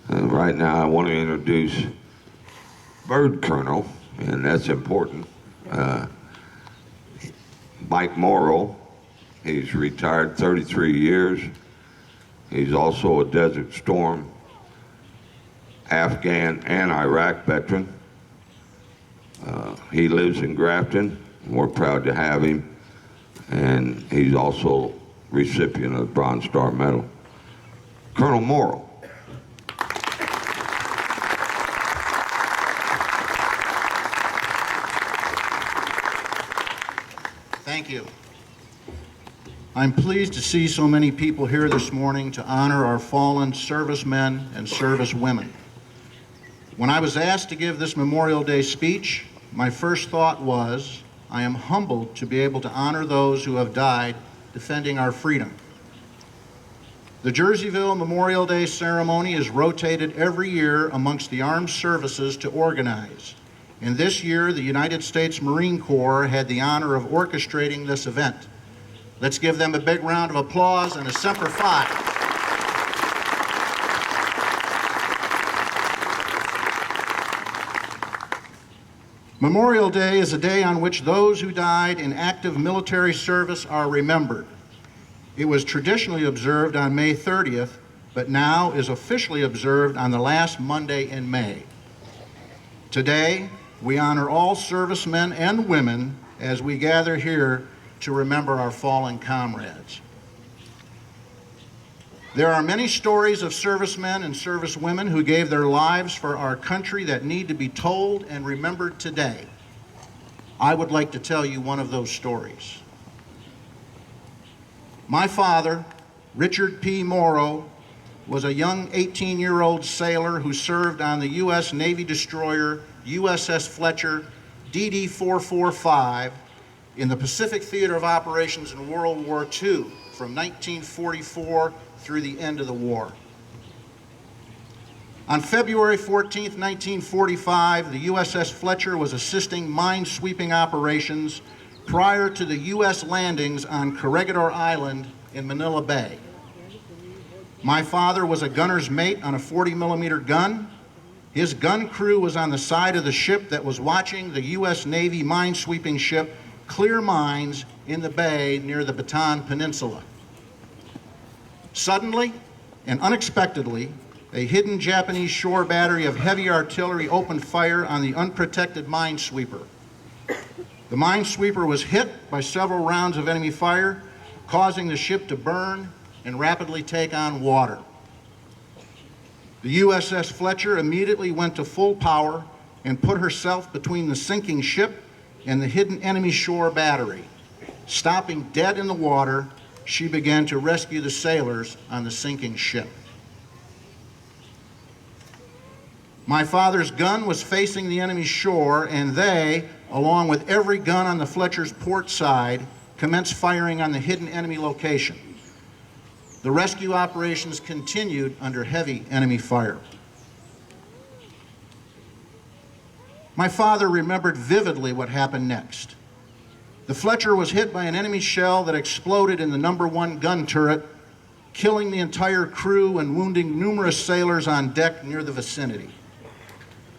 Right now I want to introduce Bird Colonel, and that's important. Mike Morrow, he's retired 33 years. He's also a Desert Storm, Afghan and Iraq veteran. He lives in Grafton, and we're proud to have him. And he's also recipient of the Bronze Star Medal. Colonel Morrow. Thank you. I'm pleased to see so many people here this morning to honor our fallen servicemen and servicewomen. When I was asked to give this Memorial Day speech, my first thought was, I am humbled to be able to honor those who have died defending our freedom. The Jerseyville Memorial Day ceremony is rotated every year amongst the armed services to organize. And this year, the United States Marine Corps had the honor of orchestrating this event. Let's give them a big round of applause and a Semper Fi. Memorial Day is a day on which those who died in active military service are remembered. It was traditionally observed on May 30th, but now is officially observed on the last Monday in May. Today, we honor all servicemen and women as we gather here to remember our fallen comrades. There are many stories of servicemen and servicewomen who gave their lives for our country that need to be told and remembered today. I would like to tell you one of those stories. My father, Richard P. Morrow, was a young 18-year-old sailor who served on the U.S. Navy destroyer USS Fletcher DD-445 in the Pacific Theater of Operations in World War II from 1944 through the end of the war. On February 14, 1945, the USS Fletcher was assisting mine-sweeping operations prior to the U.S. landings on Corregidor Island in Manila Bay. My father was a gunner's mate on a 40-millimeter gun. His gun crew was on the side of the ship that was watching the U.S. Navy mine-sweeping ship clear mines in the bay near the Bataan Peninsula. Suddenly and unexpectedly, a hidden Japanese shore battery of heavy artillery opened fire on the unprotected minesweeper. The minesweeper was hit by several rounds of enemy fire, causing the ship to burn and rapidly take on water. The USS Fletcher immediately went to full power and put herself between the sinking ship and the hidden enemy shore battery. Stopping dead in the water, she began to rescue the sailors on the sinking ship. My father's gun was facing the enemy shore, and they, along with every gun on the Fletcher's port side, commenced firing on the hidden enemy location. The rescue operations continued under heavy enemy fire. My father remembered vividly what happened next. The Fletcher was hit by an enemy shell that exploded in the number 1 gun turret, killing the entire crew and wounding numerous sailors on deck near the vicinity.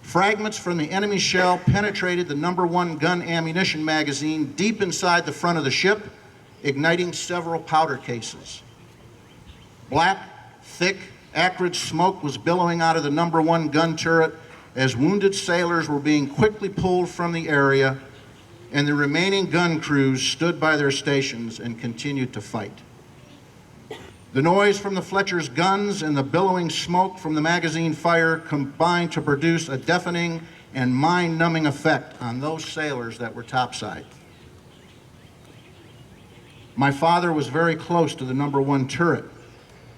Fragments from the enemy shell penetrated the number 1 gun ammunition magazine deep inside the front of the ship, igniting several powder cases. Black, thick, acrid smoke was billowing out of the number 1 gun turret as wounded sailors were being quickly pulled from the area, and the remaining gun crews stood by their stations and continued to fight. The noise from the Fletcher's guns and the billowing smoke from the magazine fire combined to produce a deafening and mind-numbing effect on those sailors that were topside. My father was very close to the number 1 turret,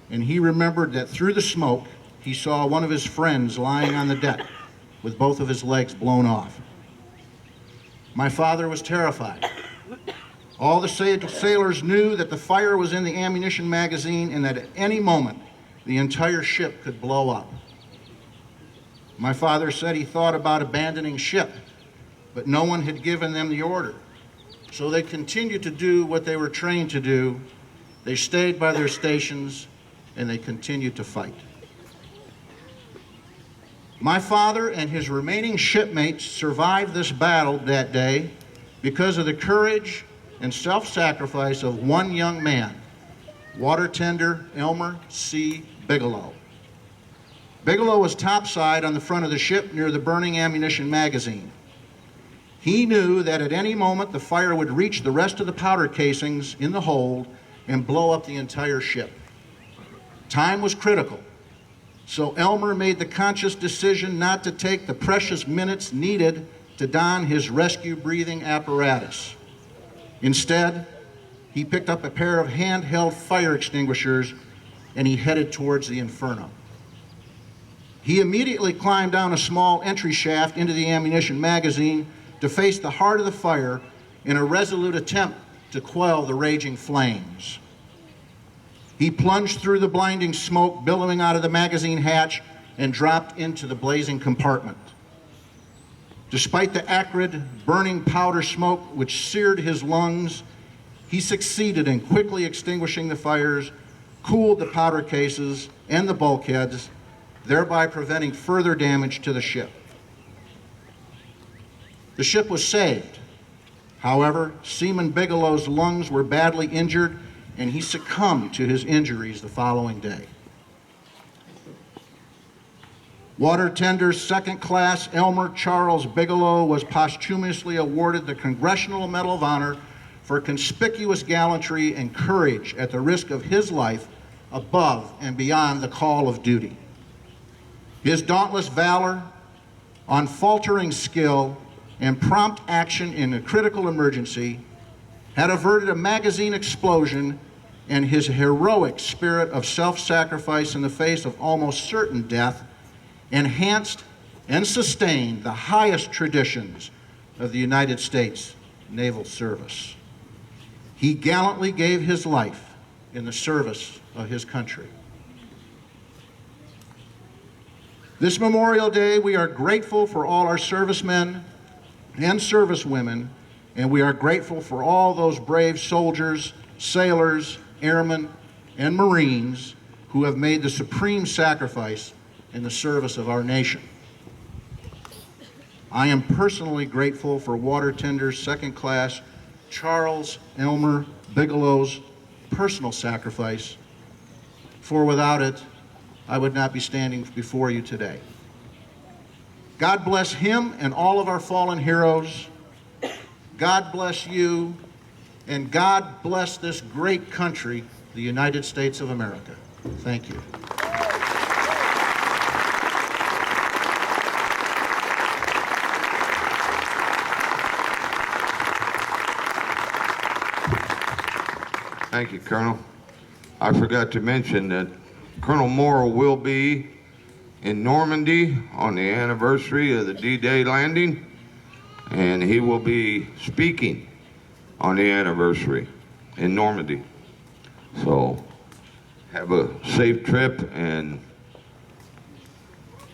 and he remembered that through the smoke, he saw one of his friends lying on the deck with both of his legs blown off. My father was terrified. All the sailors knew that the fire was in the ammunition magazine and that at any moment, the entire ship could blow up. My father said he thought about abandoning ship, but no one had given them the order. So they continued to do what they were trained to do. They stayed by their stations and they continued to fight. My father and his remaining shipmates survived this battle that day because of the courage and self-sacrifice of one young man, water tender Elmer C. Bigelow. Bigelow was topside on the front of the ship near the burning ammunition magazine. He knew that at any moment the fire would reach the rest of the powder casings in the hold and blow up the entire ship. Time was critical, so Elmer made the conscious decision not to take the precious minutes needed to don his rescue breathing apparatus. Instead, he picked up a pair of handheld fire extinguishers and he headed towards the inferno. He immediately climbed down a small entry shaft into the ammunition magazine to face the heart of the fire in a resolute attempt to quell the raging flames. He plunged through the blinding smoke billowing out of the magazine hatch and dropped into the blazing compartment. Despite the acrid, burning powder smoke which seared his lungs, he succeeded in quickly extinguishing the fires, cooled the powder cases and the bulkheads, thereby preventing further damage to the ship. The ship was saved. However, Seaman Bigelow's lungs were badly injured and he succumbed to his injuries the following day. Water Tender Second Class Elmer Charles Bigelow was posthumously awarded the Congressional Medal of Honor for conspicuous gallantry and courage at the risk of his life above and beyond the call of duty. His dauntless valor, unfaltering skill, and prompt action in a critical emergency had averted a magazine explosion, and his heroic spirit of self-sacrifice in the face of almost certain death enhanced and sustained the highest traditions of the United States Naval Service. He gallantly gave his life in the service of his country. This Memorial Day, we are grateful for all our servicemen and servicewomen, and we are grateful for all those brave soldiers, sailors, airmen, and Marines who have made the supreme sacrifice in the service of our nation. I am personally grateful for Water Tender Second Class Charles Elmer Bigelow's personal sacrifice, for without it, I would not be standing before you today. God bless him and all of our fallen heroes. God bless you, and God bless this great country, the United States of America. Thank you. Thank you, Colonel. I forgot to mention that Colonel Morrow will be in Normandy on the anniversary of the D-Day landing, and he will be speaking on the anniversary in Normandy. So have a safe trip, and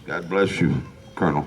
God bless you, Colonel.